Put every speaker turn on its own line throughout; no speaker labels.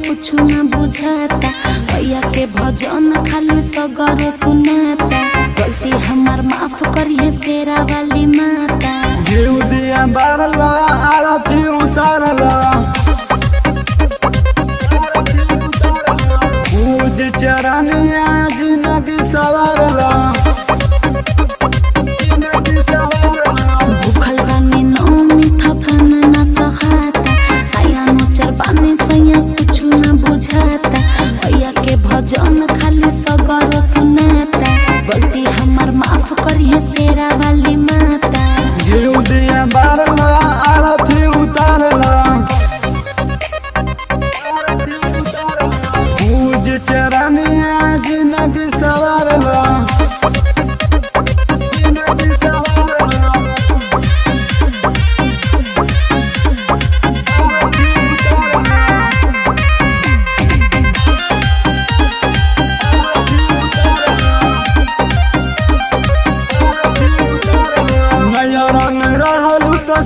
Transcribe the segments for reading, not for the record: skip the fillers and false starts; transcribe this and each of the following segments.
कुछ न बुझाता। भैया के भजन खाली सगरो सुनाता। गलती हमार माफ करिए शेरा वाली माता।
जीव दिया बारला आरती उतारला पूज चरनिया जिंदगी सवारला
भूखल बानी नौमी थकान न सहाता। आया नोचर बानी सैया कुछ न बुझाता। भैया के भजन खाली सगरो सुनाता। गलती हमार माफ करिए शेरा वाली माता।
जीव दिया बारला आरती उतारला पूज चरनिया जिंदगी सवारला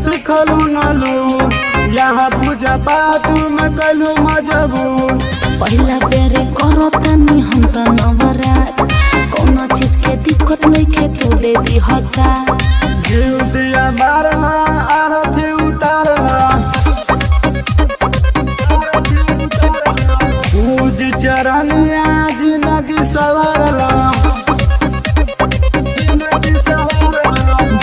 सिखलू नलू यहाँ पूजा पाठ में कलू मजबूर।
पहला बेरे करो तनी हम त नवरात। कोनो चीज के दिक्कत नहीं के तू दे दी हसा।
जीव दिया बारला आरती उतारला पूज चरनिया जिंदगी सवारला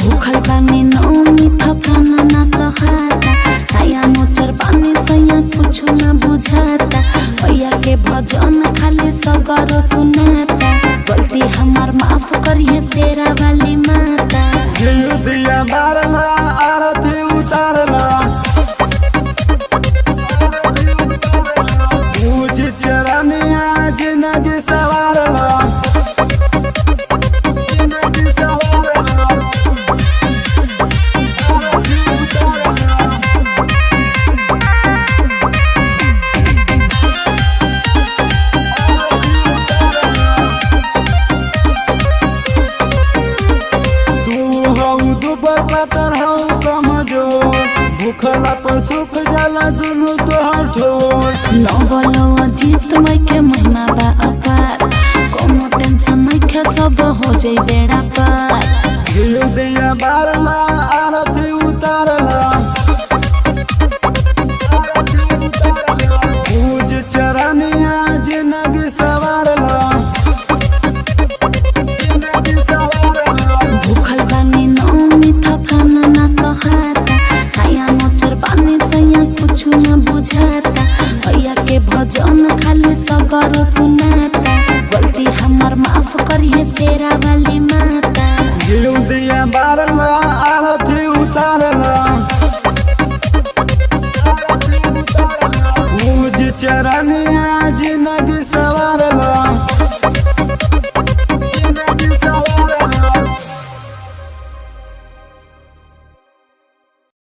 भूखल बानी नौमी थकान न सहाता। आया नोचर बानी सैया कुछ न बुझाता। भैया के भजन खाली सगरो सुनाता। गलती हमार माफ करिए शेरा वाली माता।
जीव दिया बारला आरती उतारला पूज चरनिया जिंदगी सवारला पातर हूँ कमजोर। भूखला पर सुख जाला दुनू तोहर ठोर।
नवलो अजीत मई के महिमा बा अपार। कोनो टेंशन नहीं के सब हो जाई बेड़ा पार।
जीव दिया बारला आरती उतारला पूज चरनिया जिंदगी सवारला
भूखल बानी नौमी थकान न सहाता। आया नोचर बानी सैया कुछ न बुझाता। भैया के भजन खाली सगरो सुनाता। गलती हमार माफ करिए शेरा वाली